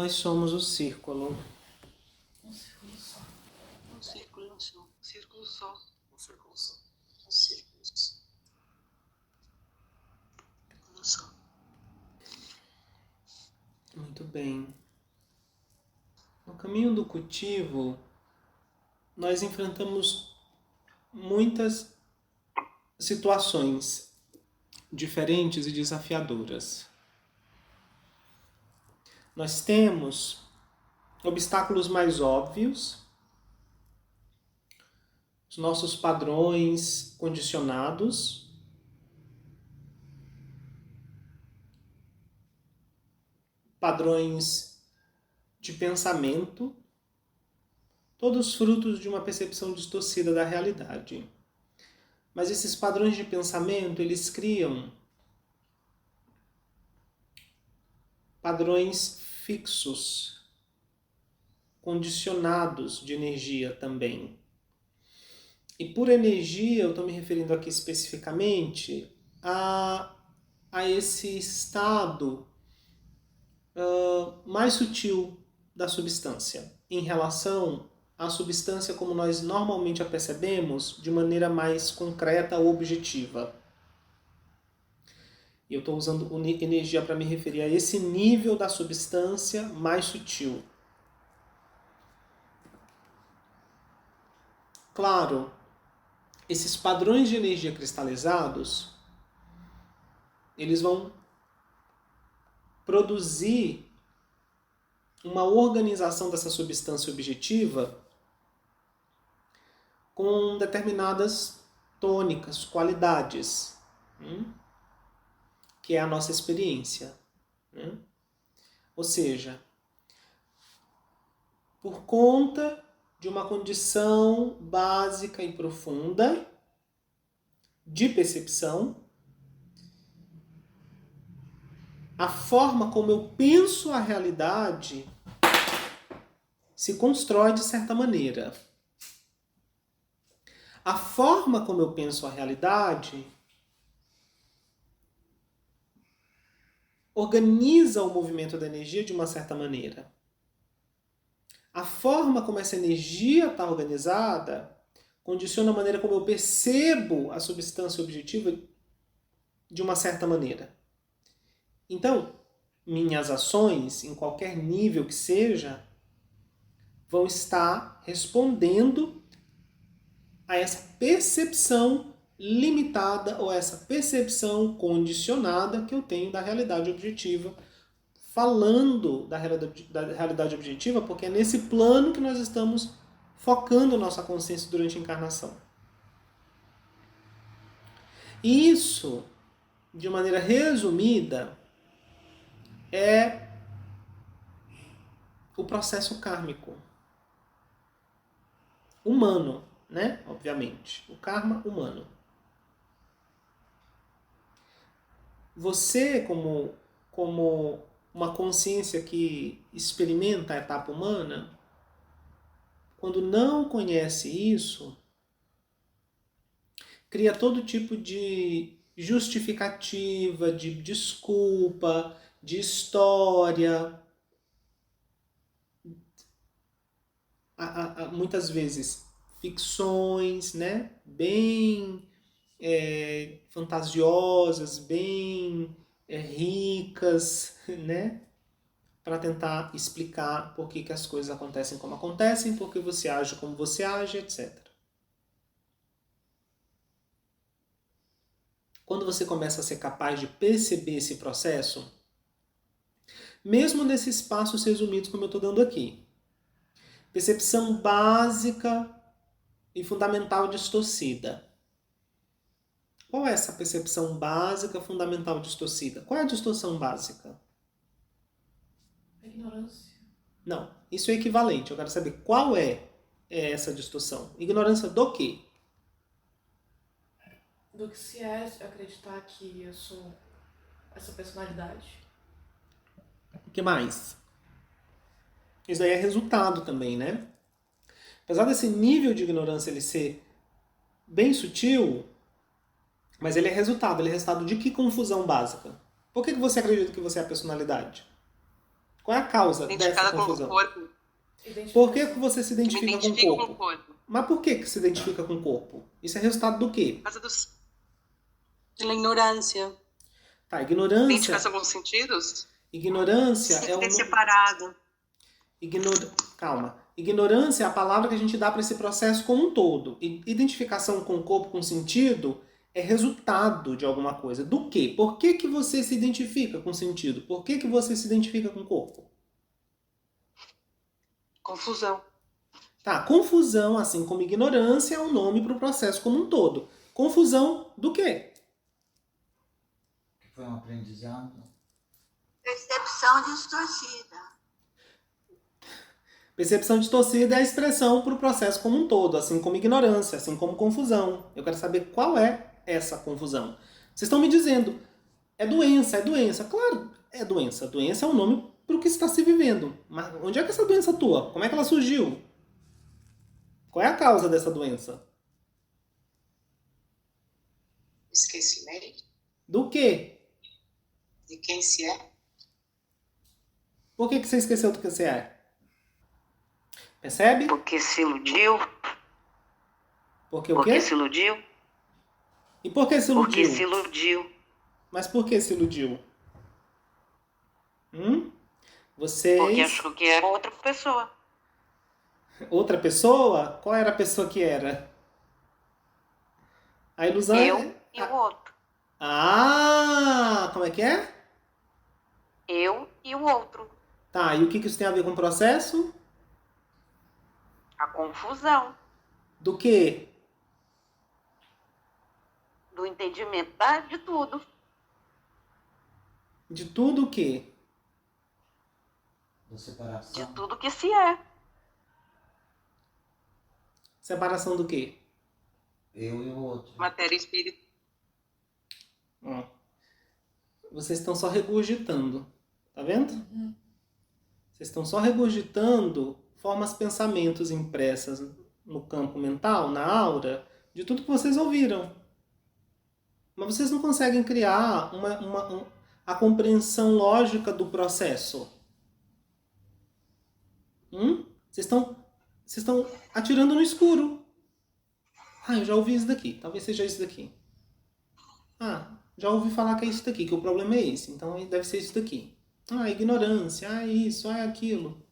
Nós somos o círculo. Um círculo só. Um círculo só. Um círculo só. Um círculo só. Um círculo só. Muito bem. No caminho do cultivo, nós enfrentamos muitas situações diferentes e desafiadoras. Nós temos obstáculos mais óbvios, os nossos padrões condicionados, padrões de pensamento, todos frutos de uma percepção distorcida da realidade. Mas esses padrões de pensamento, eles criam padrões fixos, condicionados de energia também. E por energia, eu estou me referindo aqui especificamente a esse estado mais sutil da substância, em relação à substância como nós normalmente a percebemos de maneira mais concreta ou objetiva. E eu estou usando energia para me referir a esse nível da substância mais sutil. Claro, esses padrões de energia cristalizados, eles vão produzir uma organização dessa substância objetiva com determinadas tônicas, qualidades, que é a nossa experiência. Ou seja, por conta de uma condição básica e profunda de percepção, a forma como eu penso a realidade se constrói de certa maneira. A forma como eu penso a realidade organiza o movimento da energia de uma certa maneira. A forma como essa energia está organizada condiciona a maneira como eu percebo a substância objetiva de uma certa maneira. Então, minhas ações, em qualquer nível que seja, vão estar respondendo a essa percepção limitada ou essa percepção condicionada que eu tenho da realidade objetiva. Falando da realidade objetiva, porque é nesse plano que nós estamos focando nossa consciência durante a encarnação. Isso, de maneira resumida, é o processo kármico. Humano, né? Obviamente. O karma humano. Você, como uma consciência que experimenta a etapa humana, quando não conhece isso, cria todo tipo de justificativa, de desculpa, de história. Muitas vezes ficções, né? Bem fantasiosas, bem ricas, né? Para tentar explicar por que as coisas acontecem como acontecem, por que você age como você age, etc. Quando você começa a ser capaz de perceber esse processo, mesmo nesses passos resumidos como eu estou dando aqui, percepção básica e fundamental distorcida. Qual é essa percepção básica, fundamental distorcida? Qual é a distorção básica? Ignorância. Não, isso é equivalente. Eu quero saber qual é essa distorção. Ignorância do quê? Do que se é acreditar que eu sou essa personalidade. O que mais? Isso daí é resultado também, né? Apesar desse nível de ignorância ele ser bem sutil, mas ele é resultado de que confusão básica? Por que você acredita que você é a personalidade? Qual é a causa dessa Identificada com o confusão? corpo. Por que que você se Eu me identifica com o identifico com corpo? o corpo. Mas por que se identifica com o corpo? Isso é resultado do quê? Por causa da ignorância. Tá, ignorância. Identificação com os sentidos? Ignorância Se é um. ter separado. Calma. Ignorância é a palavra que a gente dá para esse processo como um todo. Identificação com o corpo, com sentido, é resultado de alguma coisa. Do quê? Por que que você se identifica com sentido? Por que que você se identifica com o corpo? Confusão. Tá, confusão, assim como ignorância, é um nome para o processo como um todo. Confusão do quê? Que foi um aprendizado. Percepção distorcida. Percepção distorcida é a expressão para o processo como um todo, assim como ignorância, assim como confusão. Eu quero saber qual é essa confusão. Vocês estão me dizendo, é doença, é doença. Claro, é doença. Doença é um nome para o que está se vivendo. Mas onde é que essa doença atua? Como é que ela surgiu? Qual é a causa dessa doença? Esquecimento Do quê? de quem se é. Por que você esqueceu do que você é? Percebe? Porque se iludiu. Porque o quê? Se iludiu. E por que se iludiu? Porque se iludiu. Mas por que se iludiu? Vocês... Porque achou que era outra pessoa. Outra pessoa? Qual era a pessoa que era? A ilusão Eu e o outro. Ah, como é que é? Eu e o outro. Tá, e o que isso tem a ver com o processo? A confusão Do quê? do entendimento de tudo. De tudo o quê? Da De separação. tudo que se é. Separação do quê? Eu e o outro. Matéria e espírito. Ó. Vocês estão só regurgitando. Tá vendo? Vocês estão só regurgitando formas pensamentos impressas no campo mental, na aura, de tudo que vocês ouviram. Mas vocês não conseguem criar a compreensão lógica do processo. Vocês estão atirando no escuro. Ah, eu já ouvi isso daqui. Talvez seja isso daqui. Ah, já ouvi falar que é isso daqui, que o problema é esse. Então deve ser isso daqui. Ah, ignorância. Ah, isso. Ah, aquilo.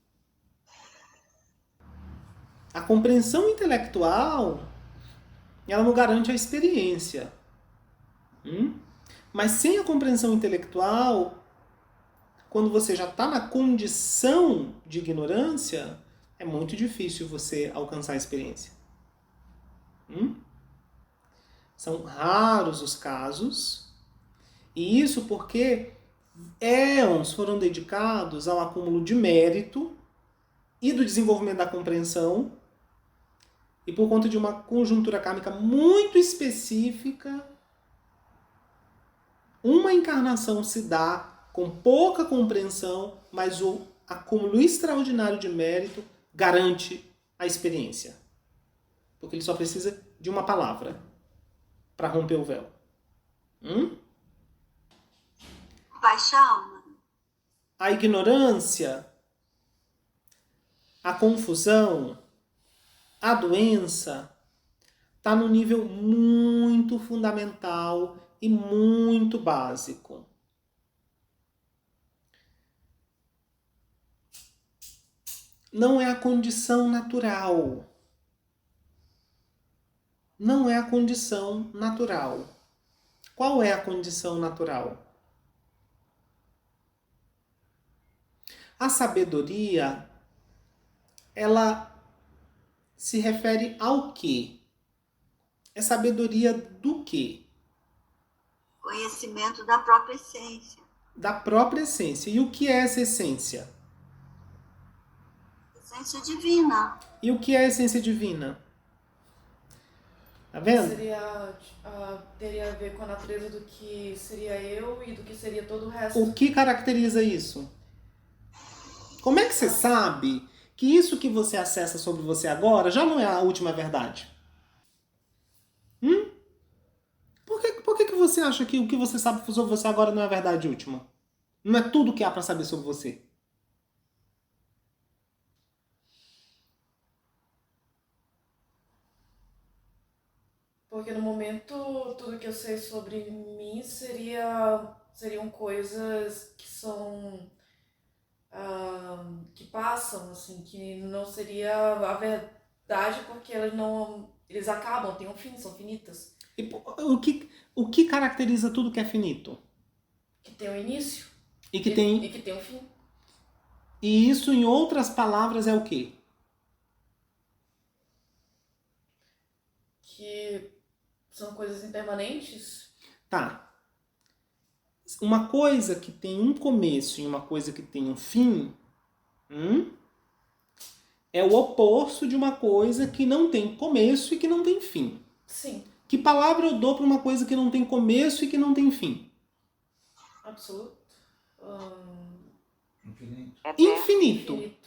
A compreensão intelectual, ela não garante a experiência. Mas sem a compreensão intelectual, quando você já está na condição de ignorância, é muito difícil você alcançar a experiência. São raros os casos, e isso porque éons foram dedicados ao acúmulo de mérito e do desenvolvimento da compreensão, e por conta de uma conjuntura kármica muito específica, uma encarnação se dá com pouca compreensão, mas o acúmulo extraordinário de mérito garante a experiência. Porque ele só precisa de uma palavra para romper o véu. Baixa alma. A ignorância, a confusão, a doença está no nível muito fundamental e muito básico. Não é a condição natural. Não é a condição natural. Qual é a condição natural? A sabedoria, ela se refere ao quê? É sabedoria do quê? Conhecimento da própria essência. Da própria essência. E o que é essa essência? Essência divina. E o que é a essência divina? Tá vendo? Teria a ver com a natureza do que seria eu e do que seria todo o resto. O que caracteriza isso? Como é que você sabe que isso que você acessa sobre você agora já não é a última verdade? Por que você acha que o que você sabe sobre você agora não é a verdade última? Não é tudo que há para saber sobre você? Porque no momento, tudo que eu sei sobre mim seriam coisas que são, que passam, assim, que não seria a verdade porque eles acabam, têm um fim, são finitas. E o que caracteriza tudo que é finito? Que tem um início E que e tem. que tem um fim. E isso, em outras palavras, é o quê? Que são coisas impermanentes. Tá. Uma coisa que tem um começo e uma coisa que tem um fim, é o oposto de uma coisa que não tem começo e que não tem fim. Sim, Que palavra eu dou para uma coisa que não tem começo e que não tem fim? absoluto. Infinito. Infinito. Infinito.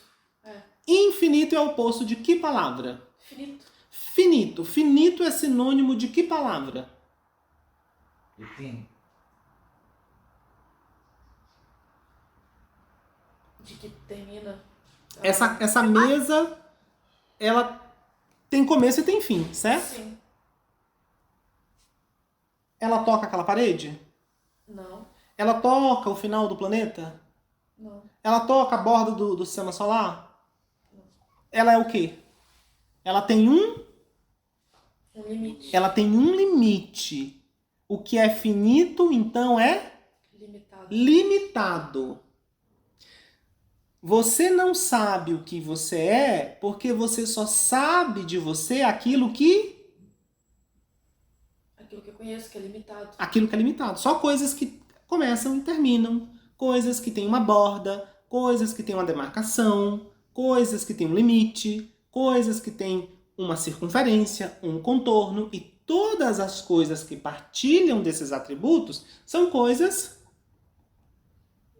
Infinito é o oposto de que palavra? Finito. Finito. Finito é sinônimo de que palavra? E fim. De que termina. Essa mesa, ela tem começo e tem fim, certo? Sim. Ela toca aquela parede? Não. Ela toca o final do planeta? Não. Ela toca a borda do sistema solar? Ela é o quê? Ela tem um limite. Ela tem um limite. O que é finito, então, é limitado. Você não sabe o que você é porque você só sabe de você aquilo que eu conheço, que é limitado. Aquilo que é limitado. Só coisas que começam e terminam. Coisas que têm uma borda. Coisas que têm uma demarcação. Coisas que têm um limite. Coisas que têm uma circunferência, um contorno. E todas as coisas que partilham desses atributos são coisas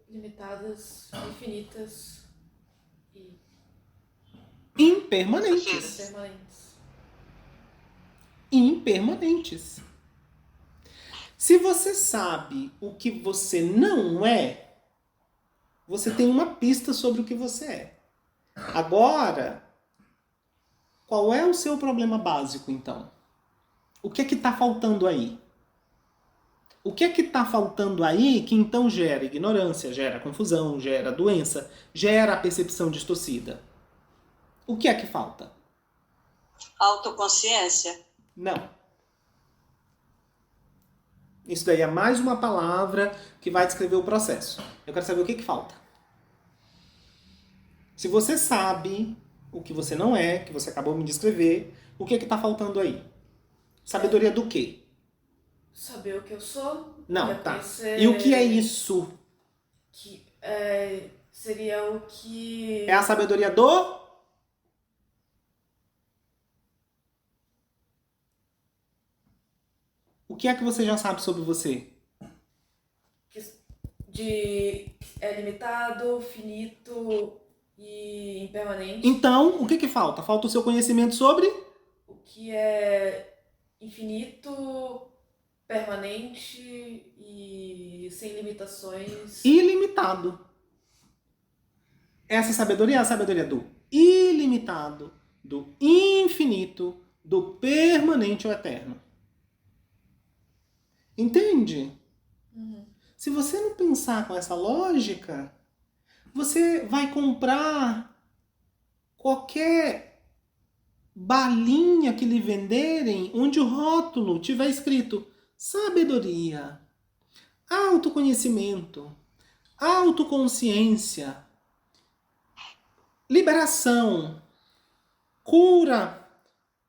limitadas, infinitas e impermanentes. Impermanentes. Se você sabe o que você não é, você tem uma pista sobre o que você é. Agora, qual é o seu problema básico, então? O que é que está faltando aí? O que é que está faltando aí que então gera ignorância, gera confusão, gera doença, gera a percepção distorcida? O que é que falta? Autoconsciência? Não. Isso daí é mais uma palavra que vai descrever o processo. Eu quero saber o que que falta. Se você sabe o que você não é, que você acabou de me descrever, o que é que está faltando aí? Sabedoria do quê? Saber o que eu sou. Não, tá. E o que é isso? Que seria o que... É a sabedoria do... O que é que você já sabe sobre você? É limitado, finito e impermanente. Então, o que que falta? Falta o seu conhecimento sobre... O que é infinito, permanente e sem limitações. Ilimitado. Essa sabedoria é a sabedoria do ilimitado, do infinito, do permanente ou eterno. Entende? Uhum. Se você não pensar com essa lógica, você vai comprar qualquer balinha que lhe venderem onde o rótulo tiver escrito sabedoria, autoconhecimento, autoconsciência, liberação, cura,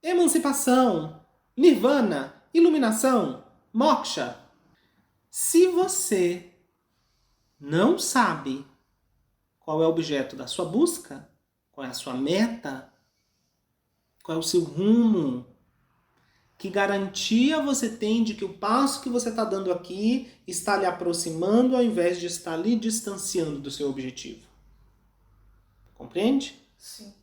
emancipação, nirvana, iluminação, moksha. Se você não sabe qual é o objeto da sua busca, qual é a sua meta, qual é o seu rumo, que garantia você tem de que o passo que você está dando aqui está lhe aproximando ao invés de estar lhe distanciando do seu objetivo. Compreende? Sim.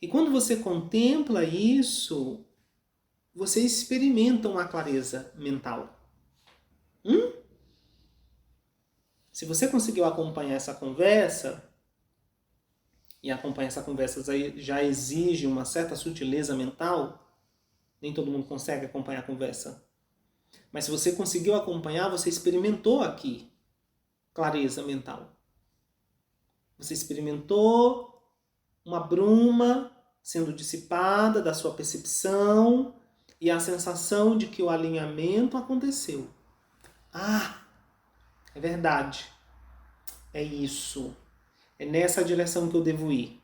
E quando você contempla isso, você experimenta uma clareza mental. Se você conseguiu acompanhar essa conversa, e acompanhar essa conversa já exige uma certa sutileza mental, nem todo mundo consegue acompanhar a conversa. Mas se você conseguiu acompanhar, você experimentou aqui clareza mental. Você experimentou uma bruma sendo dissipada da sua percepção e a sensação de que o alinhamento aconteceu. Ah, é verdade. É isso. É nessa direção que eu devo ir.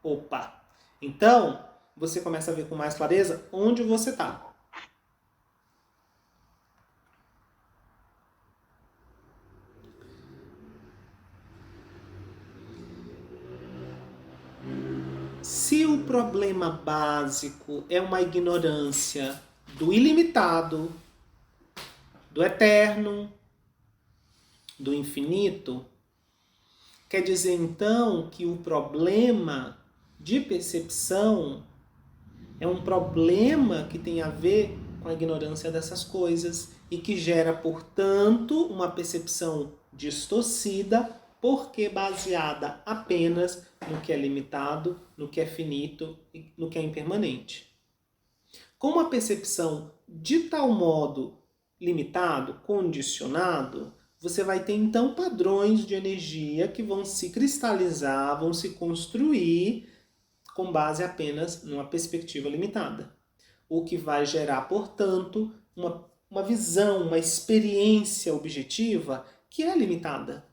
Opa! Então, você começa a ver com mais clareza onde você está. Se o problema básico é uma ignorância do ilimitado, do eterno, do infinito, quer dizer então que o problema de percepção é um problema que tem a ver com a ignorância dessas coisas e que gera, portanto, uma percepção distorcida, porque baseada apenas no que é limitado, no que é finito e no que é impermanente. Com uma percepção de tal modo limitado, condicionado, você vai ter então padrões de energia que vão se cristalizar, vão se construir com base apenas numa perspectiva limitada. O que vai gerar, portanto, uma visão, uma experiência objetiva que é limitada.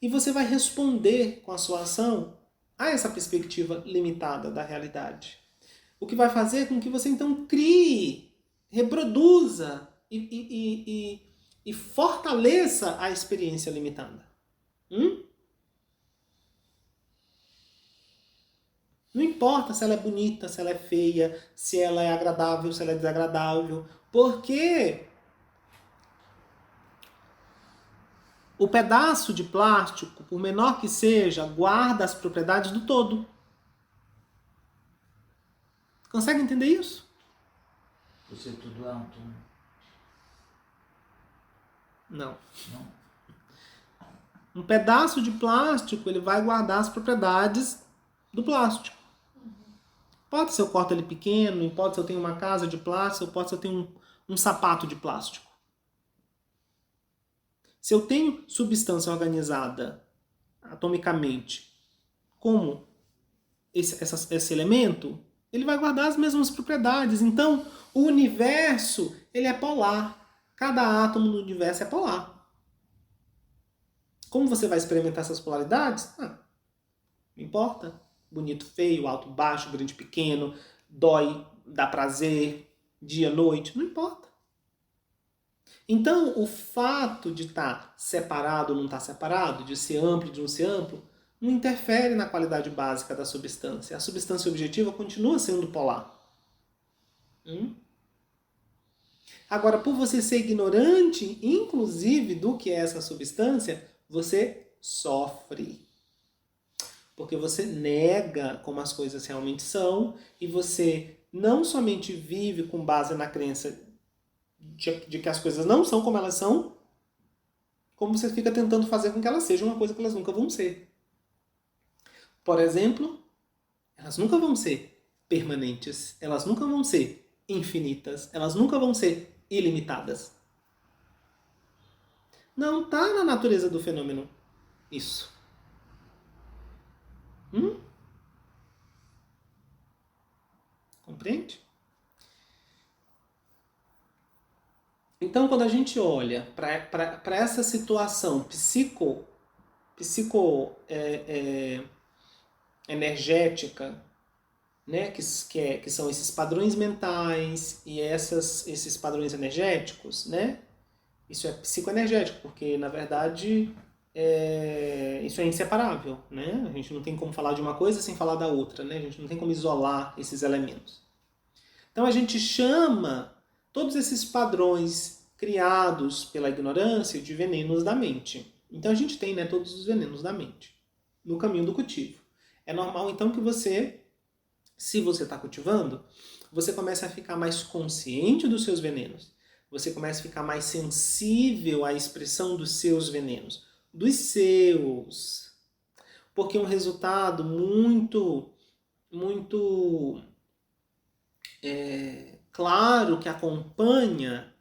E você vai responder com a sua ação a essa perspectiva limitada da realidade. O que vai fazer com que você então crie, reproduza e fortaleça a experiência limitada. Não importa se ela é bonita, se ela é feia, se ela é agradável, se ela é desagradável, porque o pedaço de plástico, por menor que seja, guarda as propriedades do todo. Consegue entender isso? Você é tudo átomo. Não. Não? Um pedaço de plástico, ele vai guardar as propriedades do plástico. Pode ser eu corto ele pequeno, pode ser eu tenho uma casa de plástico, pode ser eu tenho um sapato de plástico. Se eu tenho substância organizada atomicamente como esse elemento, ele vai guardar as mesmas propriedades. Então, o universo, ele é polar. Cada átomo do universo é polar. Como você vai experimentar essas polaridades? Não importa. Bonito, feio, alto, baixo, grande, pequeno, dói, dá prazer, dia, noite, não importa. Então, o fato de estar separado ou não estar separado, de ser amplo ou de não ser amplo, não interfere na qualidade básica da substância. A substância objetiva continua sendo polar. Agora, por você ser ignorante, inclusive, do que é essa substância, você sofre. Porque você nega como as coisas realmente são e você não somente vive com base na crença de que as coisas não são como elas são, como você fica tentando fazer com que elas sejam uma coisa que elas nunca vão ser. Por exemplo, elas nunca vão ser permanentes, elas nunca vão ser infinitas, elas nunca vão ser ilimitadas. Não está na natureza do fenômeno isso. Compreende? Então, quando a gente olha para essa situação energética, né, que são esses padrões mentais e esses padrões energéticos, né? Isso é psicoenergético, porque, na verdade, isso é inseparável, né? A gente não tem como falar de uma coisa sem falar da outra, né? A gente não tem como isolar esses elementos. Então, a gente chama todos esses padrões criados pela ignorância de venenos da mente. Então, a gente tem, né, todos os venenos da mente no caminho do cultivo. É normal, então, que você, se você está cultivando, você comece a ficar mais consciente dos seus venenos. Você começa a ficar mais sensível à expressão dos seus venenos. Dos seus. porque um resultado muito claro que acompanha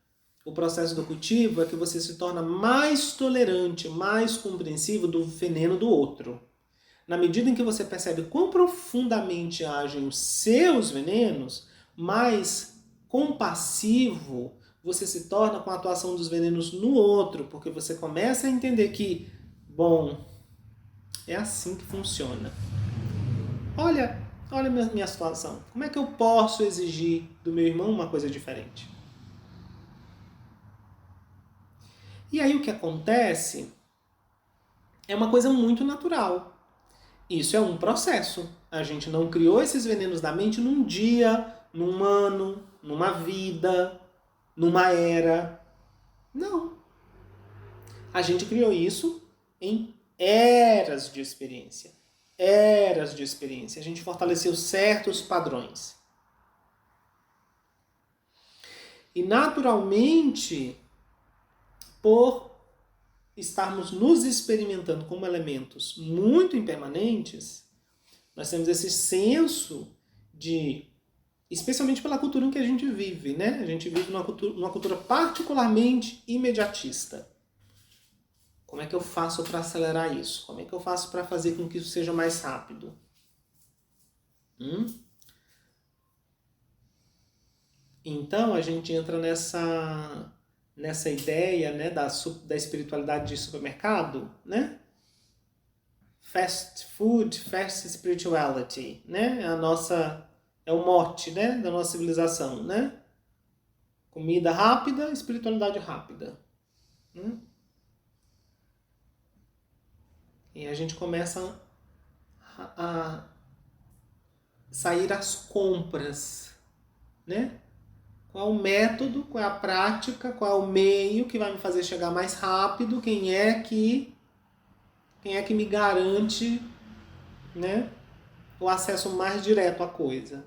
o processo do cultivo é que você se torna mais tolerante, mais compreensivo do veneno do outro. Na medida em que você percebe quão profundamente agem os seus venenos, mais compassivo você se torna com a atuação dos venenos no outro, porque você começa a entender que, bom, é assim que funciona. Olha a minha situação. Como é que eu posso exigir do meu irmão uma coisa diferente? E aí o que acontece é uma coisa muito natural. Isso é um processo. A gente não criou esses venenos da mente num dia, num ano, numa vida, numa era. Não. A gente criou isso em eras de experiência. Eras de experiência. A gente fortaleceu certos padrões. E naturalmente, por estarmos nos experimentando como elementos muito impermanentes, nós temos esse senso de, especialmente pela cultura em que a gente vive, né? A gente vive numa cultura particularmente imediatista. Como é que eu faço para acelerar isso? Como é que eu faço para fazer com que isso seja mais rápido? Então a gente entra nessa ideia, né, da espiritualidade de supermercado, né? Fast food, fast spirituality, né? É o mote, né, da nossa civilização, né? Comida rápida, espiritualidade rápida. E a gente começa a sair às compras, né? Qual é o método, qual é a prática, qual é o meio que vai me fazer chegar mais rápido, quem é que me garante, né, o acesso mais direto à coisa.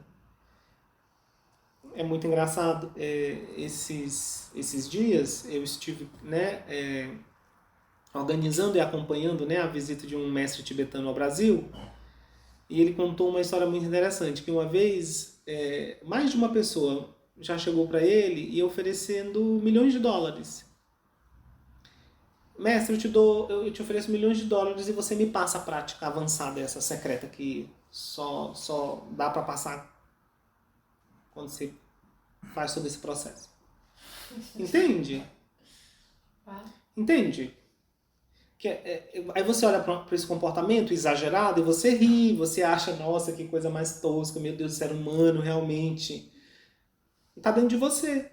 É muito engraçado. Esses dias eu estive, né, organizando e acompanhando, né, a visita de um mestre tibetano ao Brasil, e ele contou uma história muito interessante, que uma vez mais de uma pessoa já chegou para ele e oferecendo milhões de dólares. Mestre, eu te ofereço milhões de dólares e você me passa a prática avançada, essa secreta que só dá para passar quando você faz todo esse processo. Entende? Entende? Aí você olha para esse comportamento exagerado e você ri, você acha, nossa, que coisa mais tosca, meu Deus, ser humano realmente. Está dentro de você.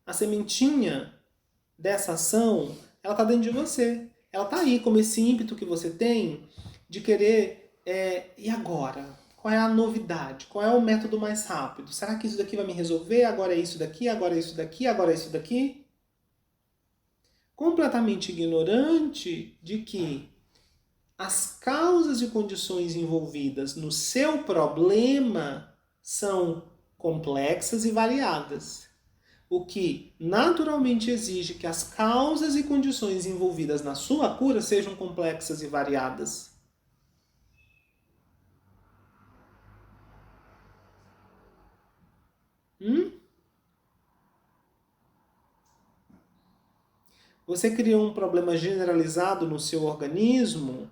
A sementinha dessa ação, ela está dentro de você. Ela está aí como esse ímpeto que você tem de querer, e agora? Qual é a novidade? Qual é o método mais rápido? Será que isso daqui vai me resolver? Agora é isso daqui, agora é isso daqui, agora é isso daqui? Completamente ignorante de que as causas e condições envolvidas no seu problema são complexas e variadas, o que naturalmente exige que as causas e condições envolvidas na sua cura sejam complexas e variadas. Você criou um problema generalizado no seu organismo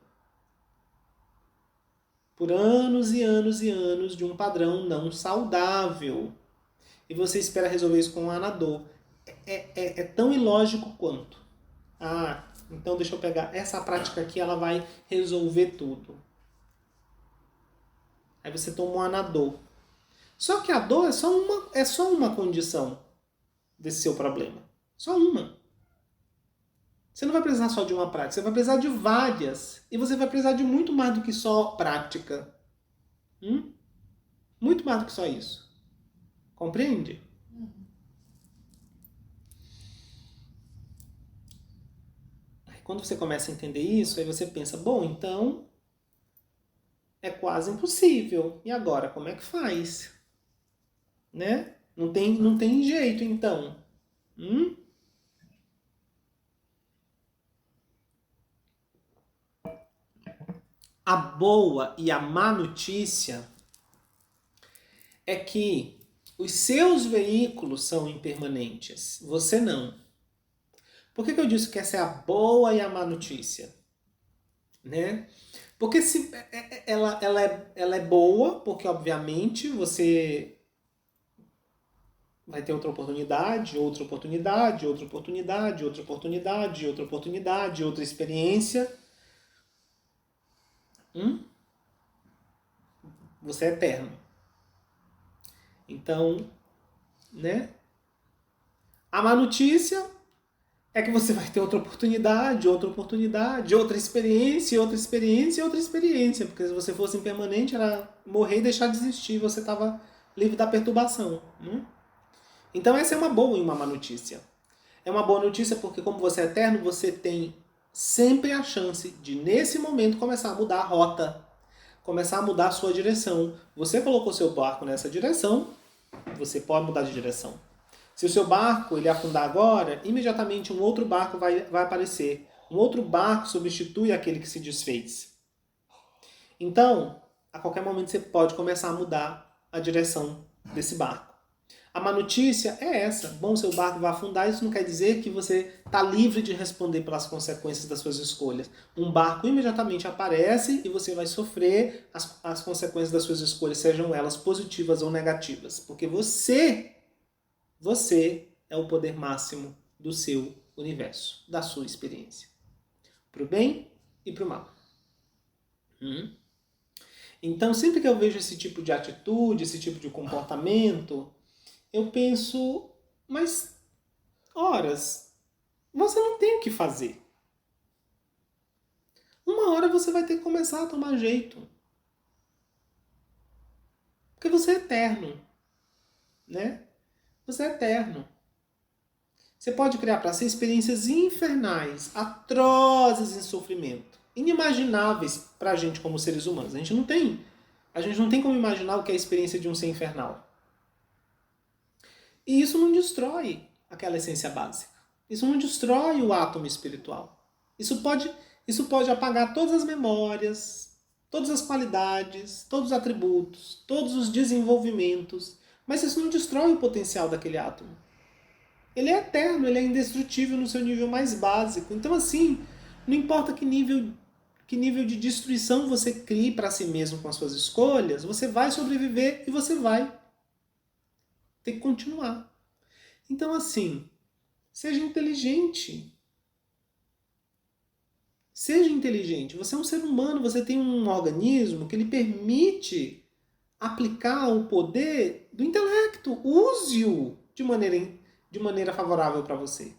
por anos e anos e anos de um padrão não saudável. E você espera resolver isso com um anador. É tão ilógico quanto. Então deixa eu pegar essa prática aqui, ela vai resolver tudo. Aí você toma um anador. Só que a dor é só uma condição desse seu problema. Só uma. Você não vai precisar só de uma prática, você vai precisar de várias. E você vai precisar de muito mais do que só prática. Muito mais do que só isso. Compreende? Aí quando você começa a entender isso, aí você pensa, bom, então é quase impossível. E agora, como é que faz? Né? Não tem jeito, então. A boa e a má notícia é que os seus veículos são impermanentes, você não. Por que eu disse que essa é a boa e a má notícia? Né? Porque ela é boa, porque obviamente você vai ter outra oportunidade, outra oportunidade, outra oportunidade, outra oportunidade, outra oportunidade, outra experiência. Você é eterno. Então, né? A má notícia é que você vai ter outra oportunidade, outra experiência, outra experiência, outra experiência. Porque se você fosse impermanente, era morrer e deixar de existir. Você estava livre da perturbação. Né? Então essa é uma boa e uma má notícia. É uma boa notícia porque como você é eterno, você tem sempre a chance de, nesse momento, começar a mudar a rota. Começar a mudar a sua direção. Você colocou seu barco nessa direção, você pode mudar de direção. Se o seu barco ele afundar agora, imediatamente um outro barco vai aparecer. Um outro barco substitui aquele que se desfez. Então, a qualquer momento você pode começar a mudar a direção desse barco. A má notícia é essa. Bom, seu barco vai afundar, isso não quer dizer que você está livre de responder pelas consequências das suas escolhas. Um barco imediatamente aparece e você vai sofrer as consequências das suas escolhas, sejam elas positivas ou negativas. Porque você é o poder máximo do seu universo, da sua experiência. Para o bem e para o mal. Então, sempre que eu vejo esse tipo de atitude, esse tipo de comportamento, eu penso, mas, horas, você não tem o que fazer. Uma hora você vai ter que começar a tomar jeito. Porque você é eterno. Né? Você é eterno. Você pode criar para si experiências infernais, atrozes em sofrimento, inimagináveis para a gente como seres humanos. A gente não tem como imaginar o que é a experiência de um ser infernal. E isso não destrói aquela essência básica. Isso não destrói o átomo espiritual. Isso pode apagar todas as memórias, todas as qualidades, todos os atributos, todos os desenvolvimentos, mas isso não destrói o potencial daquele átomo. Ele é eterno, ele é indestrutível no seu nível mais básico. Então, assim, não importa que nível de destruição você crie para si mesmo com as suas escolhas, você vai sobreviver e você vai ter que continuar. Então, assim, seja inteligente. Seja inteligente. Você é um ser humano, você tem um organismo que lhe permite aplicar o poder do intelecto. Use-o de maneira favorável para você.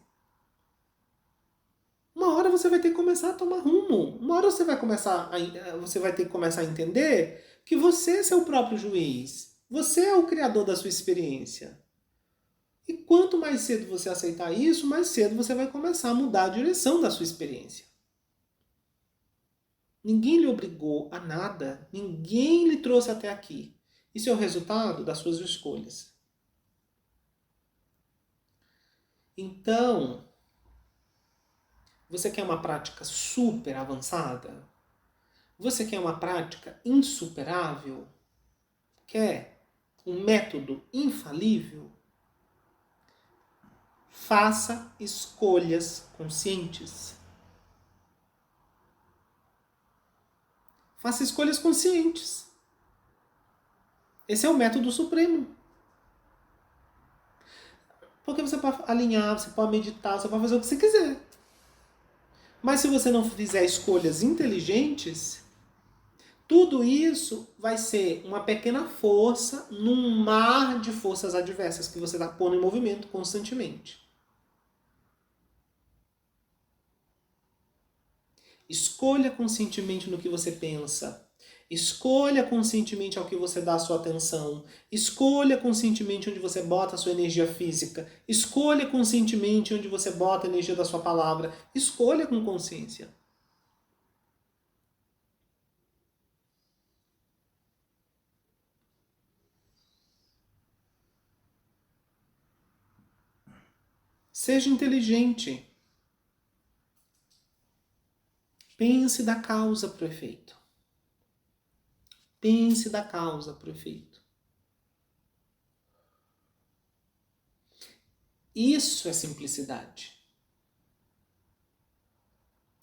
Uma hora você vai ter que começar a tomar rumo. Uma hora você vai ter que começar a entender que você é seu próprio juiz. Você é o criador da sua experiência. E quanto mais cedo você aceitar isso, mais cedo você vai começar a mudar a direção da sua experiência. Ninguém lhe obrigou a nada. Ninguém lhe trouxe até aqui. Isso é o resultado das suas escolhas. Então, você quer uma prática super avançada? Você quer uma prática insuperável? Quer um método infalível? Faça escolhas conscientes. Faça escolhas conscientes. Esse é o método supremo. Porque você pode alinhar, você pode meditar, você pode fazer o que você quiser. Mas se você não fizer escolhas inteligentes, tudo isso vai ser uma pequena força num mar de forças adversas que você está pondo em movimento constantemente. Escolha conscientemente no que você pensa. Escolha conscientemente ao que você dá a sua atenção. Escolha conscientemente onde você bota a sua energia física. Escolha conscientemente onde você bota a energia da sua palavra. Escolha com consciência. Seja inteligente. Pense da causa para o efeito. Pense da causa para o efeito. Isso é simplicidade.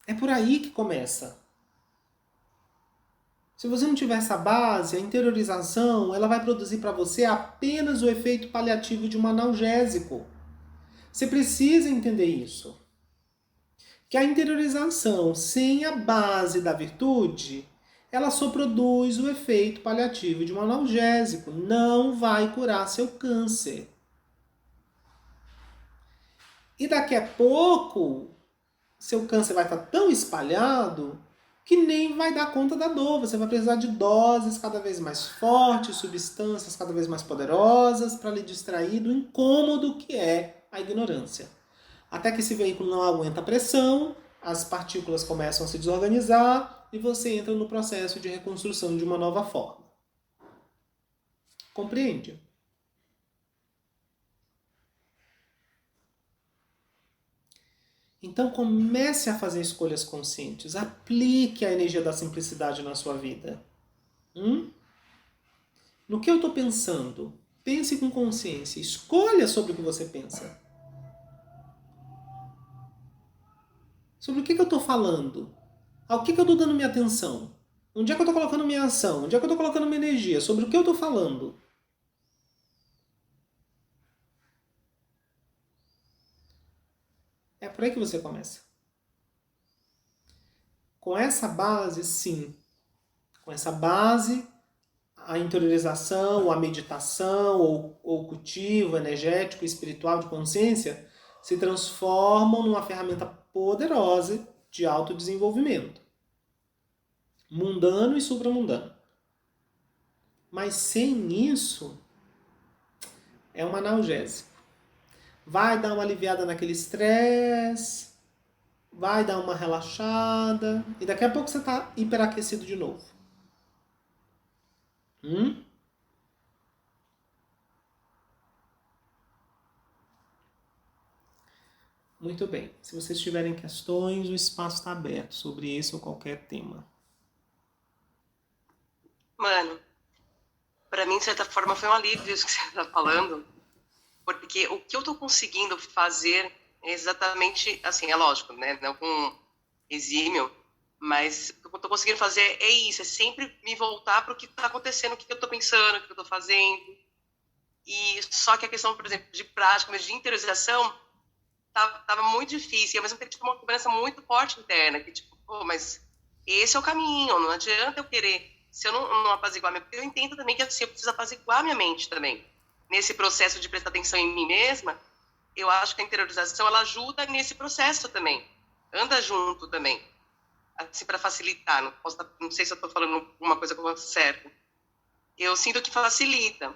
É por aí que começa. Se você não tiver essa base, a interiorização, ela vai produzir para você apenas o efeito paliativo de um analgésico. Você precisa entender isso. Que a interiorização sem a base da virtude, ela só produz o efeito paliativo de um analgésico. Não vai curar seu câncer. E daqui a pouco, seu câncer vai estar tão espalhado que nem vai dar conta da dor. Você vai precisar de doses cada vez mais fortes, substâncias cada vez mais poderosas para lhe distrair do incômodo que é a ignorância. Até que esse veículo não aguenta a pressão, as partículas começam a se desorganizar e você entra no processo de reconstrução de uma nova forma. Compreende? Então comece a fazer escolhas conscientes. Aplique a energia da simplicidade na sua vida. No que eu estou pensando? Pense com consciência. Escolha sobre o que você pensa. Sobre o que eu estou falando? Ao que eu estou dando minha atenção? Onde é que eu estou colocando minha ação? Onde é que eu estou colocando minha energia? Sobre o que eu estou falando? É por aí que você começa. Com essa base, sim. Com essa base, a interiorização, a meditação, ou o cultivo energético e espiritual de consciência se transformam numa ferramenta poderosa de autodesenvolvimento. Mundano e supramundano. Mas sem isso, é um analgésico. Vai dar uma aliviada naquele estresse, vai dar uma relaxada, e daqui a pouco você está hiperaquecido de novo. Muito bem. Se vocês tiverem questões, o espaço está aberto sobre esse ou qualquer tema. Mano, pra mim, de certa forma, foi um alívio isso que você tá falando. Porque o que eu tô conseguindo fazer é exatamente, assim, é lógico, né? Não com exímio, mas o que eu tô conseguindo fazer é isso, é sempre me voltar para o que tá acontecendo, o que eu tô pensando, o que eu tô fazendo. E só que a questão, por exemplo, de prática, mas de interiorização, tava muito difícil. E ao mesmo tempo, tipo, uma cobrança muito forte interna, que tipo, pô, mas esse é o caminho, não adianta eu querer, se eu não apaziguar minha... Porque eu entendo também que assim, eu preciso apaziguar minha mente também. Nesse processo de prestar atenção em mim mesma, eu acho que a interiorização, ela ajuda nesse processo também. Anda junto também. Assim, para facilitar. Não sei se eu estou falando uma coisa que eu certo. Eu sinto que facilita.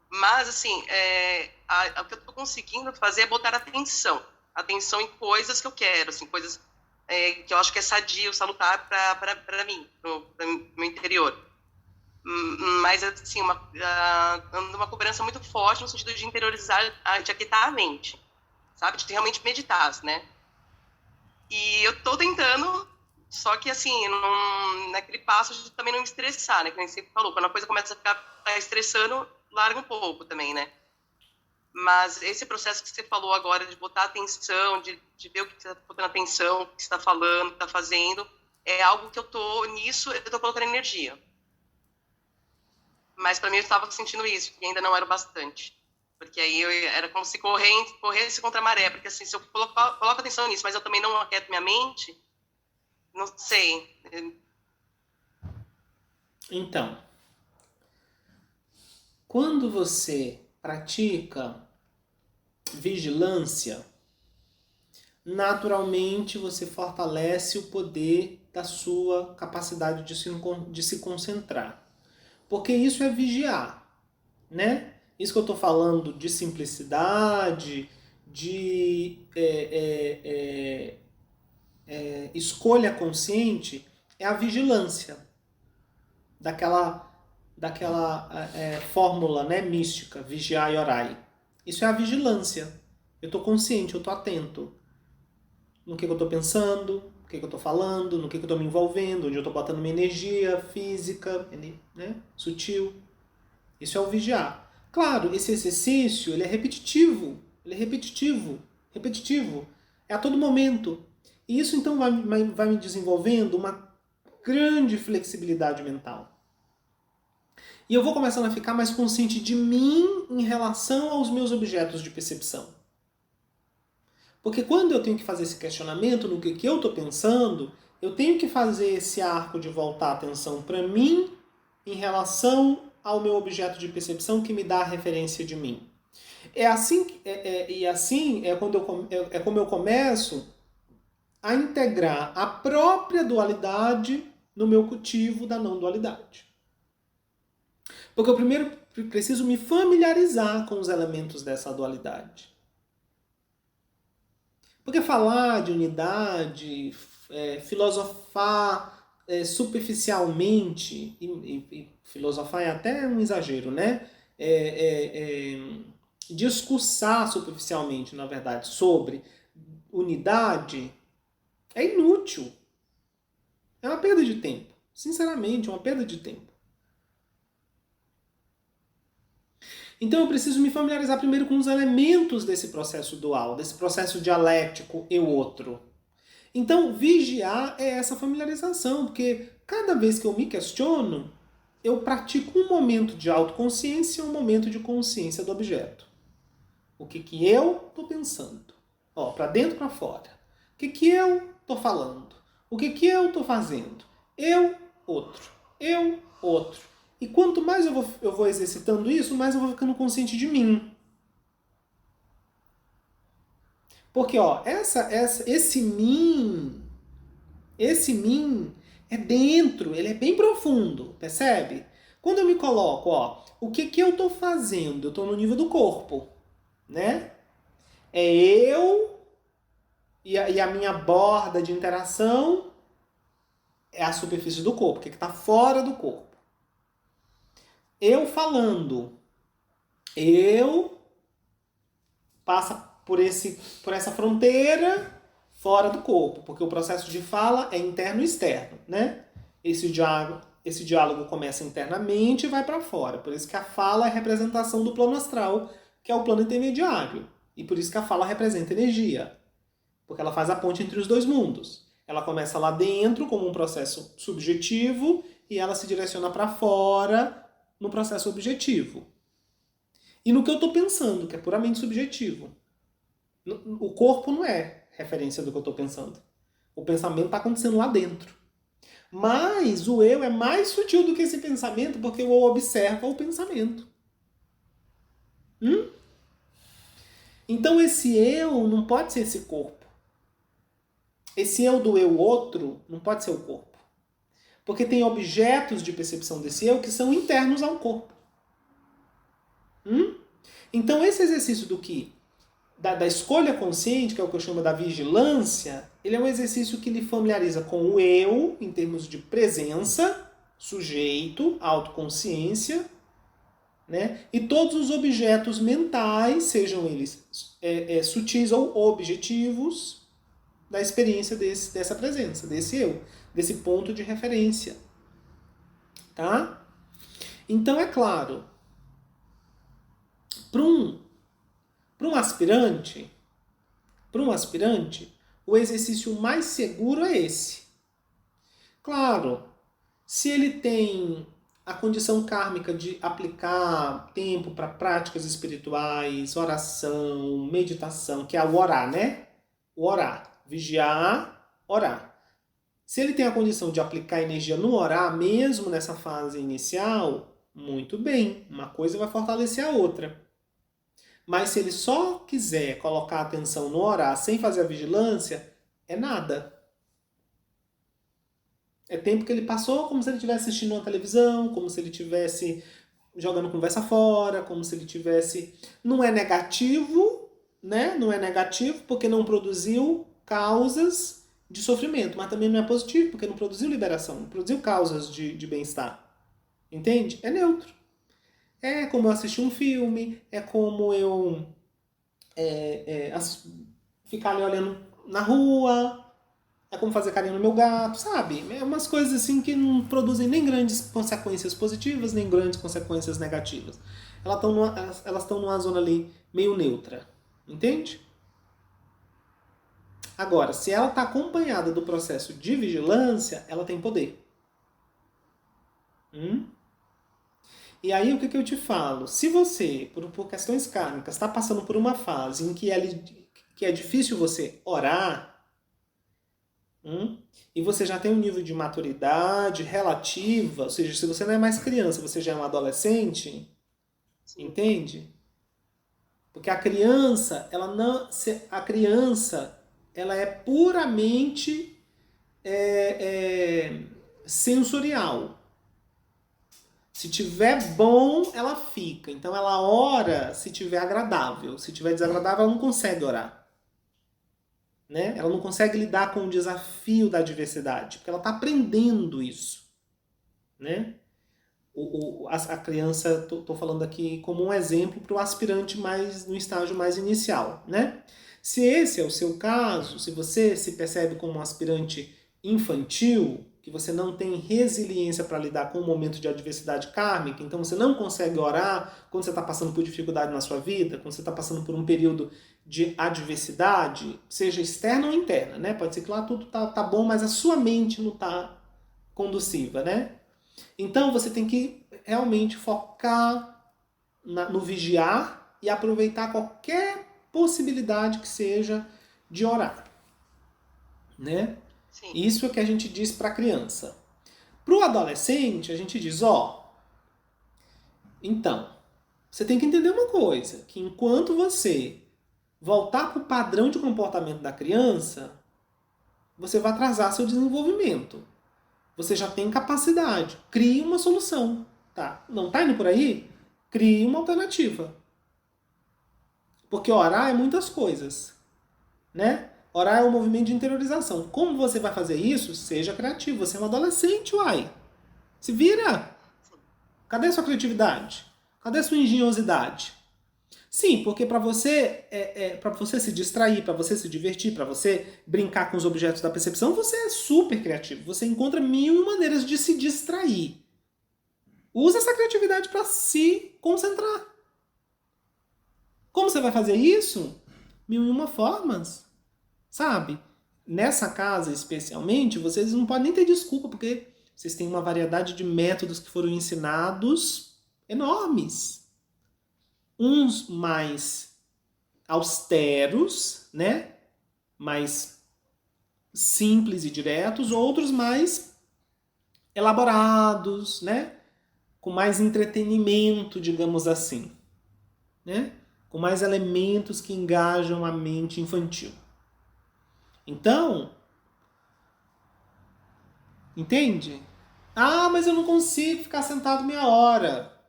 Mas, assim, o que eu estou conseguindo fazer é botar atenção. Atenção em coisas que eu quero, assim, coisas que eu acho que é sadio, salutar para mim, para o meu interior. Mas, assim, uma cobrança muito forte no sentido de interiorizar, de aquietar a mente, sabe? De realmente meditar, né? E eu tô tentando, só que, assim, naquele passo de também não me estressar, né? Que nem você falou, quando a coisa começa a ficar estressando, larga um pouco também, né? Mas esse processo que você falou agora, de botar atenção, de ver o que você está botando atenção, o que você está falando, o que está fazendo, é algo que eu tô colocando energia. Mas para mim eu estava sentindo isso, que ainda não era o bastante. Porque aí era como se corresse contra a maré. Porque assim, se eu coloco atenção nisso, mas eu também não aquieto minha mente, não sei. Então, quando você pratica vigilância, naturalmente você fortalece o poder da sua capacidade de se concentrar. Porque isso é vigiar, né? Isso que eu estou falando de simplicidade, de escolha consciente, é a vigilância daquela fórmula, né, mística, vigiar e orai. Isso é a vigilância. Eu estou consciente, eu estou atento no que eu estou pensando, que eu estou falando, no que eu estou me envolvendo, onde eu estou botando minha energia física, né, sutil. Isso é o vigiar. Claro, esse exercício ele é repetitivo. Ele é repetitivo. É a todo momento. E isso então vai me desenvolvendo uma grande flexibilidade mental. E eu vou começando a ficar mais consciente de mim em relação aos meus objetos de percepção. Porque quando eu tenho que fazer esse questionamento no que eu estou pensando, eu tenho que fazer esse arco de voltar a atenção para mim em relação ao meu objeto de percepção que me dá a referência de mim. Como eu começo a integrar a própria dualidade no meu cultivo da não dualidade. Porque eu primeiro preciso me familiarizar com os elementos dessa dualidade. Porque falar de unidade, filosofar superficialmente, e filosofar é até um exagero, né? Discursar superficialmente, na verdade, sobre unidade é inútil. É uma perda de tempo. Sinceramente, é uma perda de tempo. Então eu preciso me familiarizar primeiro com os elementos desse processo dual, desse processo dialético eu-outro. Então vigiar é essa familiarização, porque cada vez que eu me questiono, eu pratico um momento de autoconsciência e um momento de consciência do objeto. O que eu estou pensando? Para dentro, para fora. O que eu estou falando? O que eu estou fazendo? Eu, outro. Eu, outro. E quanto mais eu vou exercitando isso, mais eu vou ficando consciente de mim. Porque esse mim é dentro, ele é bem profundo, percebe? Quando eu me coloco, o que eu estou fazendo? Eu estou no nível do corpo, né? É eu e a minha borda de interação é a superfície do corpo, que está fora do corpo. Eu falando, eu passa por essa fronteira fora do corpo, porque o processo de fala é interno e externo, né? Esse diálogo começa internamente e vai para fora. Por isso que a fala é a representação do plano astral, que é o plano intermediário. E por isso que a fala representa energia, porque ela faz a ponte entre os dois mundos. Ela começa lá dentro como um processo subjetivo e ela se direciona para fora no processo objetivo. E no que eu estou pensando, que é puramente subjetivo. O corpo não é referência do que eu estou pensando. O pensamento está acontecendo lá dentro. Mas o eu é mais sutil do que esse pensamento, porque o eu observa o pensamento. Então esse eu não pode ser esse corpo. Esse eu do eu outro não pode ser o corpo. Porque tem objetos de percepção desse eu que são internos ao corpo. Então esse exercício da escolha consciente, que é o que eu chamo da vigilância, ele é um exercício que lhe familiariza com o eu, em termos de presença, sujeito, autoconsciência, né? E todos os objetos mentais, sejam eles sutis ou objetivos, da experiência dessa presença, desse eu, desse ponto de referência. Tá? Então, é claro, para um aspirante, o exercício mais seguro é esse. Claro, se ele tem a condição kármica de aplicar tempo para práticas espirituais, oração, meditação, que é o orar, né? O orar, vigiar, orar. Se ele tem a condição de aplicar energia no orar, mesmo nessa fase inicial, muito bem, uma coisa vai fortalecer a outra. Mas se ele só quiser colocar atenção no orar sem fazer a vigilância, é nada. É tempo que ele passou como se ele estivesse assistindo uma televisão, como se ele estivesse jogando conversa fora, como se ele estivesse... Não é negativo, né? Não é negativo porque não produziu causas de sofrimento, mas também não é positivo porque não produziu liberação, não produziu causas de bem-estar. Entende? É neutro. É como eu assistir um filme, é como eu ficar ali olhando na rua, É como fazer carinho no meu gato, sabe? É umas coisas assim que não produzem nem grandes consequências positivas, nem grandes consequências negativas. Elas estão numa zona ali meio neutra. Entende? Agora, se ela está acompanhada do processo de vigilância, ela tem poder. E aí, o que eu te falo? Se você, por questões kármicas, está passando por uma fase em que é difícil você orar, e você já tem um nível de maturidade relativa, ou seja, se você não é mais criança, você já é um adolescente, entende? Porque a criança, ela é puramente sensorial. Se tiver bom, ela fica. Então ela ora se tiver agradável. Se tiver desagradável, ela não consegue orar. Né? Ela não consegue lidar com o desafio da adversidade, porque ela está aprendendo isso. Né? A criança, estou falando aqui como um exemplo para o aspirante no estágio mais inicial. Né? Se esse é o seu caso, se você se percebe como um aspirante infantil, que você não tem resiliência para lidar com um momento de adversidade kármica, então você não consegue orar quando você está passando por dificuldade na sua vida, quando você está passando por um período de adversidade, seja externa ou interna, né? Pode ser que lá tudo tá bom, mas a sua mente não está conduciva, né? Então você tem que realmente focar no vigiar e aproveitar qualquer possibilidade que seja de orar, né? Sim. Isso é o que a gente diz para a criança. Para o adolescente, a gente diz, então, você tem que entender uma coisa, que enquanto você voltar para o padrão de comportamento da criança, você vai atrasar seu desenvolvimento. Você já tem capacidade. Crie uma solução. Tá? Não está indo por aí? Crie uma alternativa. Porque orar é muitas coisas, né? Orar é um movimento de interiorização. Como você vai fazer isso? Seja criativo. Você é um adolescente, uai. Se vira. Cadê sua criatividade? Cadê sua engenhosidade? Sim, porque para você se distrair, para você se divertir, para você brincar com os objetos da percepção, você é super criativo. Você encontra 1000 maneiras de se distrair. Usa essa criatividade para se concentrar. Como você vai fazer isso? 1001 formas. Sabe? Nessa casa, especialmente, vocês não podem nem ter desculpa, porque vocês têm uma variedade de métodos que foram ensinados enormes. Uns mais austeros, né? Mais simples e diretos, outros mais elaborados, né? Com mais entretenimento, digamos assim, né? Com mais elementos que engajam a mente infantil. Então, entende? Ah, mas eu não consigo ficar sentado meia hora.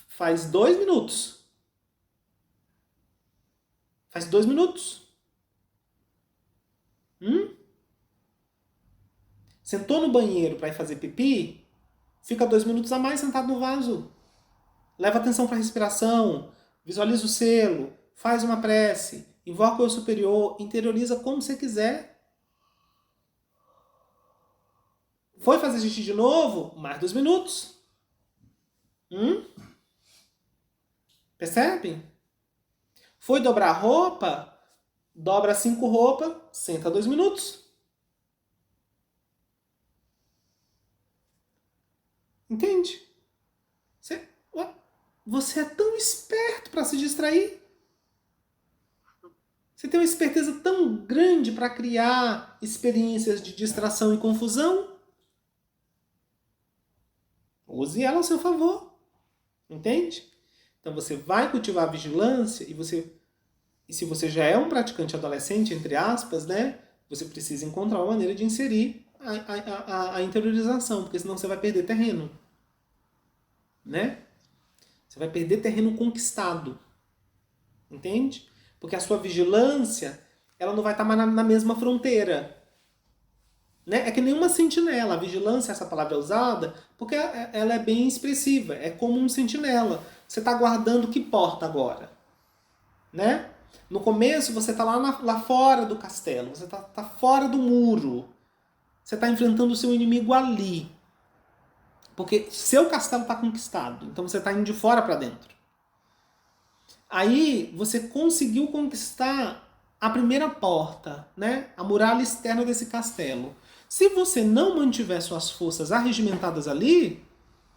Faz 2 minutos. Faz 2 minutos. Sentou no banheiro para ir fazer pipi, fica 2 minutos a mais sentado no vaso. Leva atenção para a respiração, visualiza o selo, faz uma prece, invoca o eu superior, interioriza como você quiser. Foi fazer xixi de novo? Mais 2 minutos. Percebe? Foi dobrar roupa? Dobra 5 roupas, senta 2 minutos. Entende? Você é tão esperto para se distrair. Você tem uma esperteza tão grande para criar experiências de distração e confusão. Use ela ao seu favor. Entende? Então você vai cultivar a vigilância e se você já é um praticante adolescente, entre aspas, né? Você precisa encontrar uma maneira de inserir a interiorização, porque senão você vai perder terreno. Né? Você vai perder terreno conquistado. Entende? Porque a sua vigilância, ela não vai estar mais na mesma fronteira. Né? É que nem uma sentinela. A vigilância, essa palavra é usada, porque ela é bem expressiva. É como um sentinela. Você está guardando que porta agora? Né? No começo, você está lá fora do castelo, você tá fora do muro. Você está enfrentando o seu inimigo ali. Porque seu castelo está conquistado, então você está indo de fora para dentro. Aí você conseguiu conquistar a primeira porta, né? A muralha externa desse castelo. Se você não mantiver suas forças arregimentadas ali,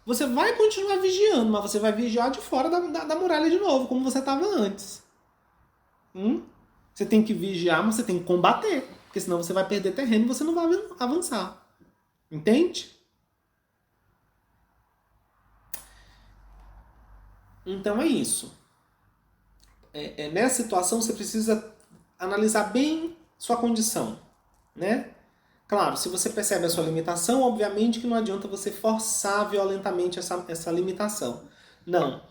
você vai continuar vigiando, mas você vai vigiar de fora da muralha de novo, como você estava antes. Você tem que vigiar, mas você tem que combater, porque senão você vai perder terreno e você não vai avançar. Entende? Então é isso. Nessa situação você precisa analisar bem sua condição, né? Claro, se você percebe a sua limitação, obviamente que não adianta você forçar violentamente essa limitação. Não.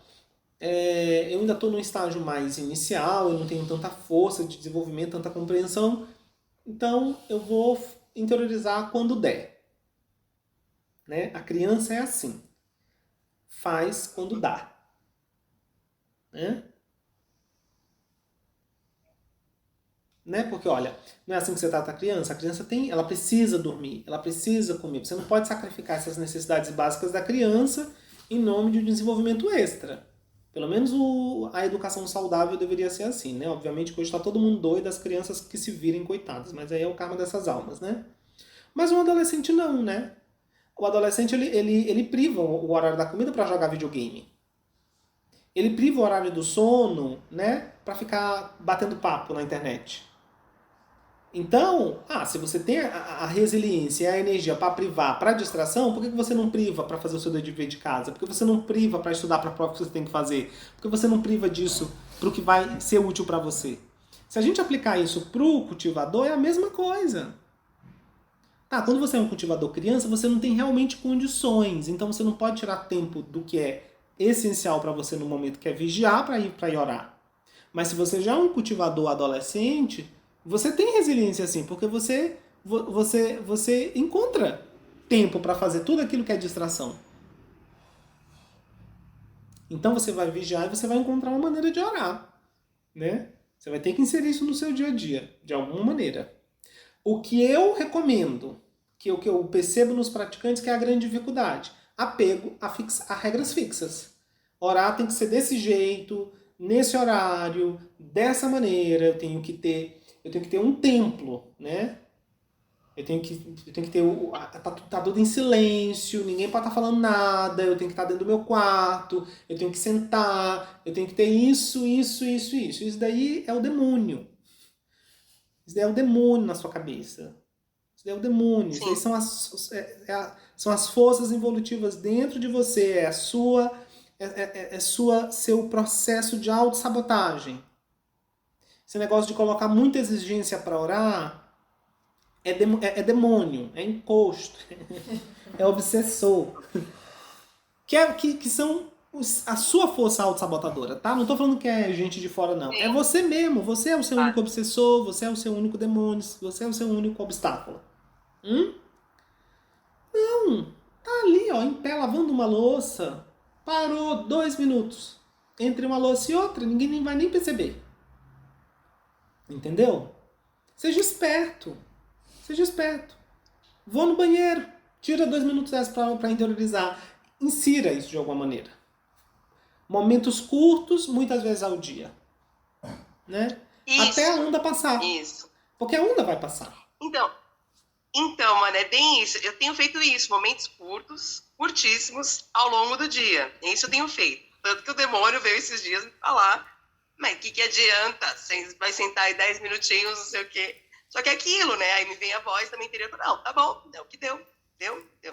Eu ainda estou num estágio mais inicial, eu não tenho tanta força de desenvolvimento, tanta compreensão, então eu vou interiorizar quando der. Né? A criança é assim. Faz quando dá. Né? Porque, olha, não é assim que você trata a criança ela precisa dormir, ela precisa comer. Você não pode sacrificar essas necessidades básicas da criança em nome de um desenvolvimento extra. Pelo menos a educação saudável deveria ser assim, né? Obviamente que hoje está todo mundo doido, as crianças que se virem coitadas, mas aí é o karma dessas almas, né? Mas um adolescente não, né? O adolescente, ele priva o horário da comida para jogar videogame. Ele priva o horário do sono, né? Para ficar batendo papo na internet. Então, se você tem a resiliência e a energia para privar para distração, por que você não priva para fazer o seu dever de casa? Por que você não priva para estudar para a prova que você tem que fazer? Por que você não priva disso para o que vai ser útil para você? Se a gente aplicar isso para o cultivador, é a mesma coisa. Quando você é um cultivador criança, você não tem realmente condições, então você não pode tirar tempo do que é essencial para você no momento, que é vigiar para ir orar. Mas se você já é um cultivador adolescente, você tem resiliência sim, porque você encontra tempo para fazer tudo aquilo que é distração. Então você vai vigiar e você vai encontrar uma maneira de orar, né? Você vai ter que inserir isso no seu dia a dia, de alguma maneira. O que eu recomendo, o que eu percebo nos praticantes, que é a grande dificuldade, apego a regras fixas. Orar tem que ser desse jeito, nesse horário, dessa maneira, eu tenho que ter um templo, né? Eu tenho que ter tá tudo em silêncio, ninguém pode estar falando nada, eu tenho que estar dentro do meu quarto, eu tenho que sentar, eu tenho que ter isso. Isso daí é o demônio. Isso daí é o demônio na sua cabeça. Isso daí é o demônio. Sim. Isso daí são as forças evolutivas dentro de você, seu processo de autossabotagem. Esse negócio de colocar muita exigência para orar é demônio, é encosto, é obsessor. Que são a sua força autossabotadora, tá? Não tô falando que é gente de fora, não. É você mesmo, você é o seu único obsessor, você é o seu único demônio, você é o seu único obstáculo. Não, tá ali, ó, em pé, lavando uma louça, parou 2 minutos. Entre uma louça e outra, ninguém nem vai nem perceber. Entendeu? Seja esperto. Vou no banheiro. Tira 2 minutos dessa para interiorizar. Insira isso de alguma maneira. Momentos curtos, muitas vezes ao dia. Né? Isso. Até a onda passar. Isso. Porque a onda vai passar. Então, mano, é bem isso. Eu tenho feito isso. Momentos curtíssimos, ao longo do dia. Isso eu tenho feito. Tanto que o demônio veio esses dias me falar. Mas o que adianta? Você vai sentar aí 10 minutinhos, não sei o quê. Só que é aquilo, né? Aí me vem a voz também interior. Não, tá bom, deu o que deu.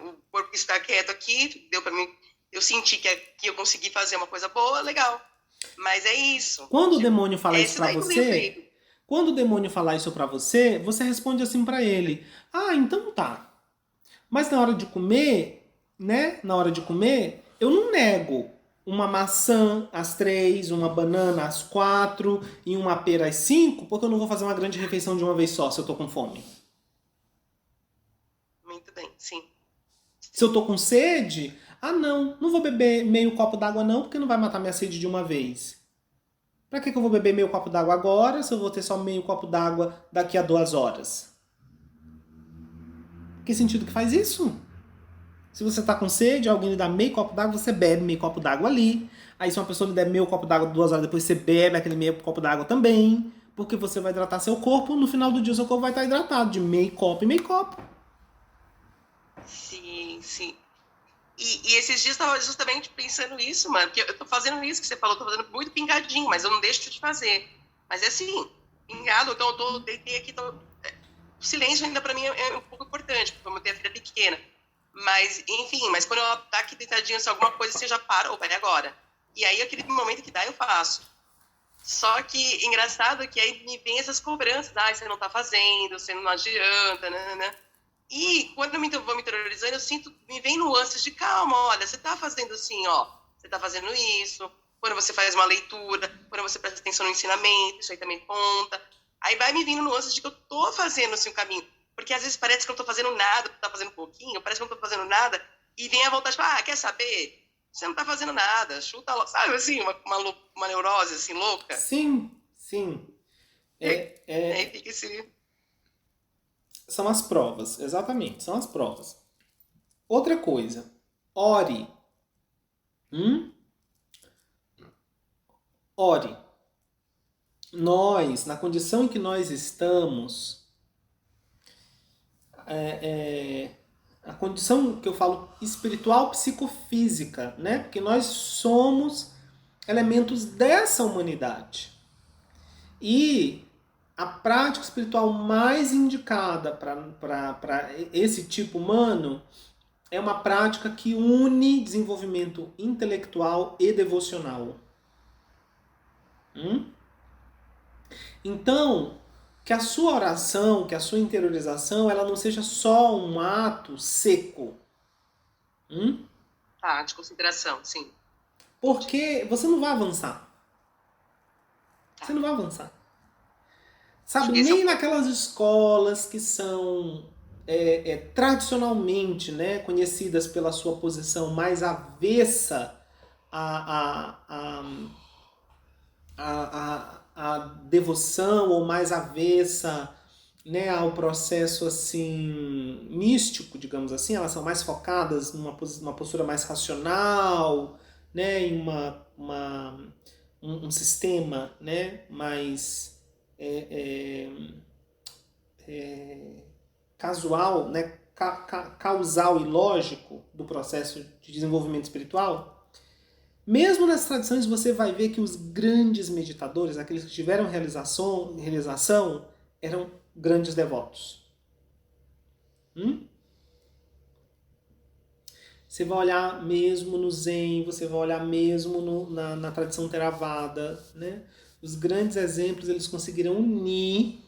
O corpo está quieto aqui, deu pra mim. Eu senti que eu consegui fazer uma coisa boa, legal. Mas é isso. Quando o demônio fala isso pra você, você responde assim pra ele. Então tá. Mas na hora de comer, né? Eu não nego uma maçã às 3, uma banana às 4 e uma pera às 5, porque eu não vou fazer uma grande refeição de uma vez só se eu tô com fome. Muito bem, sim. Se eu tô com sede, não vou beber meio copo d'água não, porque não vai matar minha sede de uma vez. Pra que eu vou beber meio copo d'água agora se eu vou ter só meio copo d'água daqui a 2 horas? Que sentido que faz isso? Se você tá com sede, alguém lhe dá meio copo d'água, você bebe meio copo d'água ali. Aí se uma pessoa lhe der meio copo d'água 2 horas depois, você bebe aquele meio copo d'água também. Porque você vai hidratar seu corpo, no final do dia o seu corpo vai estar hidratado, de meio copo e meio copo. Sim, sim. E esses dias eu tava justamente pensando isso, mano, porque eu tô fazendo isso que você falou, tô fazendo muito pingadinho, mas eu não deixo de fazer. Mas é assim, pingado, então eu deitei aqui, o silêncio ainda pra mim é um pouco importante, porque eu tenho a filha pequena. Mas, enfim, mas quando ela tá aqui deitadinha, se alguma coisa, você já para, opa, é agora. E aí, aquele momento que dá, eu faço. Só que, engraçado que aí me vem essas cobranças, você não tá fazendo, você não adianta, né? E quando eu vou me interiorizando, eu sinto, me vem nuances de calma, olha, você tá fazendo assim, ó, você tá fazendo isso, quando você faz uma leitura, quando você presta atenção no ensinamento, isso aí também conta. Aí vai me vindo nuances de que eu tô fazendo assim o caminho, porque às vezes parece que eu não tô fazendo nada, tá fazendo um pouquinho, parece que eu não tô fazendo nada, e vem a vontade, quer saber? Você não tá fazendo nada, chuta logo, sabe assim, uma neurose assim, louca? Sim. Aí fica esse... São as provas, exatamente, são as provas. Outra coisa, ore. Ore. Nós, na condição em que nós estamos, a condição que eu falo espiritual psicofísica, né? Porque nós somos elementos dessa humanidade. E a prática espiritual mais indicada para esse tipo humano é uma prática que une desenvolvimento intelectual e devocional. Então, que a sua oração, que a sua interiorização, ela não seja só um ato seco. de consideração, sim. Porque você não vai avançar. Você não vai avançar. Sabe, nem naquelas escolas que são tradicionalmente, né, conhecidas pela sua posição mais avessa a devoção, ou mais avessa, né, ao processo assim místico, digamos assim. Elas são mais focadas numa postura mais racional, né, em um sistema, né, mais casual, né, causal e lógico do processo de desenvolvimento espiritual. Mesmo nas tradições você vai ver que os grandes meditadores, aqueles que tiveram realização, eram grandes devotos. Você vai olhar mesmo no Zen, você vai olhar mesmo na tradição Theravada, né? Os grandes exemplos, eles conseguiram unir,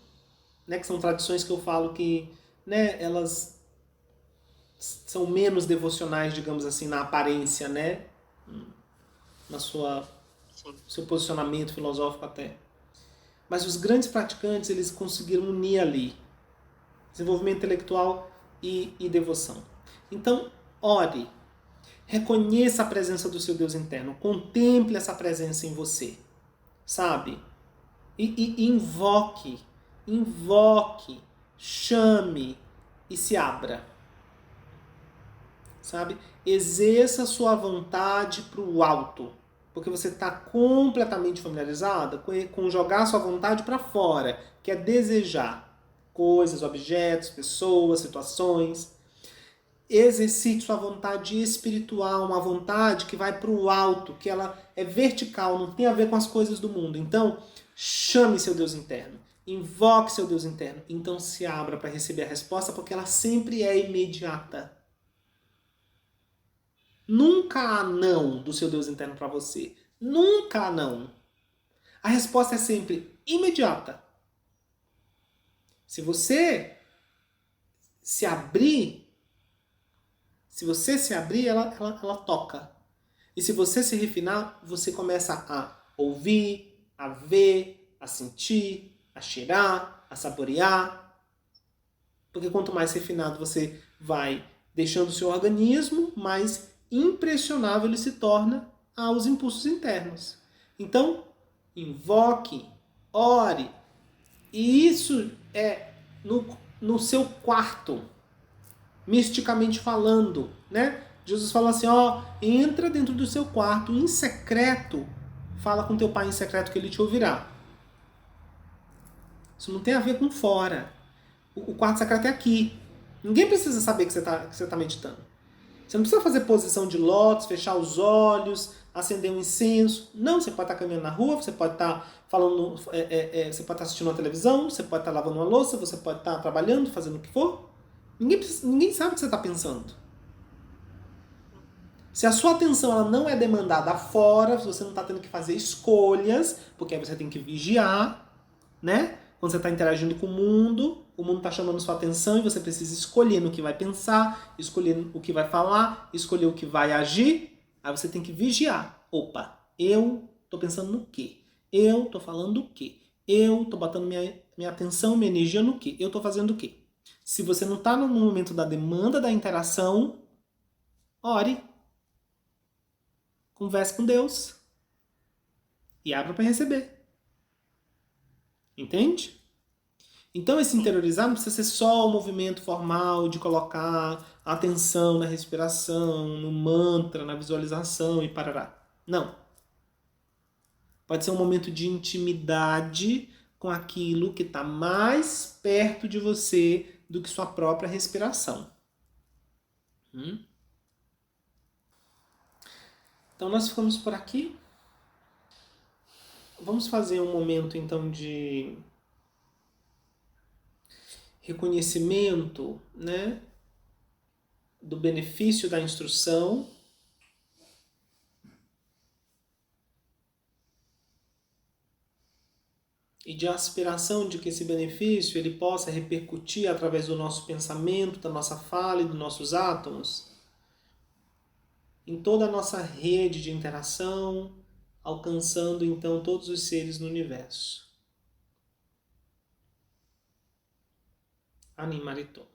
né, que são tradições que eu falo que, né, elas são menos devocionais, digamos assim, na aparência, né? Na seu posicionamento filosófico até. Mas os grandes praticantes, eles conseguiram unir ali desenvolvimento intelectual e devoção. Então, ore. Reconheça a presença do seu Deus interno. Contemple essa presença em você. Sabe? E invoque, chame e se abra. Sabe? Exerça a sua vontade para o alto. Porque você está completamente familiarizada com jogar a sua vontade para fora, que é desejar coisas, objetos, pessoas, situações. Exercite sua vontade espiritual, uma vontade que vai para o alto, que ela é vertical, não tem a ver com as coisas do mundo. Então, chame seu Deus interno, invoque seu Deus interno, então se abra para receber a resposta, porque ela sempre é imediata. Nunca há não do seu Deus interno para você. Nunca há não. A resposta é sempre imediata. Se você se abrir, ela toca. E se você se refinar, você começa a ouvir, a ver, a sentir, a cheirar, a saborear. Porque quanto mais refinado você vai deixando o seu organismo, mais impressionável ele se torna aos impulsos internos. Então, invoque, ore. E isso é no seu quarto, misticamente falando, né? Jesus fala assim, entra dentro do seu quarto, em secreto, fala com teu pai em secreto que ele te ouvirá. Isso não tem a ver com fora. O quarto secreto é aqui. Ninguém precisa saber que você tá meditando. Você não precisa fazer posição de lótus, fechar os olhos, acender um incenso. Não, você pode estar caminhando na rua, você pode estar falando, você pode estar assistindo uma televisão, você pode estar lavando uma louça, você pode estar trabalhando, fazendo o que for. Ninguém sabe o que você está pensando. Se a sua atenção ela não é demandada fora, se você não está tendo que fazer escolhas, porque aí você tem que vigiar, né? Quando você está interagindo com o mundo está chamando sua atenção e você precisa escolher no que vai pensar, escolher o que vai falar, escolher o que vai agir. Aí você tem que vigiar. Opa, eu estou pensando no quê? Eu estou falando o quê? Eu estou botando minha atenção, minha energia no quê? Eu estou fazendo o quê? Se você não está no momento da demanda da interação, ore. Converse com Deus. E abra para receber. Entende? Então esse interiorizar não precisa ser só o movimento formal de colocar atenção na respiração, no mantra, na visualização e parará. Não. Pode ser um momento de intimidade com aquilo que está mais perto de você do que sua própria respiração. Então nós ficamos por aqui. Vamos fazer um momento então de reconhecimento, né, do benefício da instrução. E de aspiração de que esse benefício ele possa repercutir através do nosso pensamento, da nossa fala e dos nossos átomos em toda a nossa rede de interação, alcançando então todos os seres no universo. Animarito.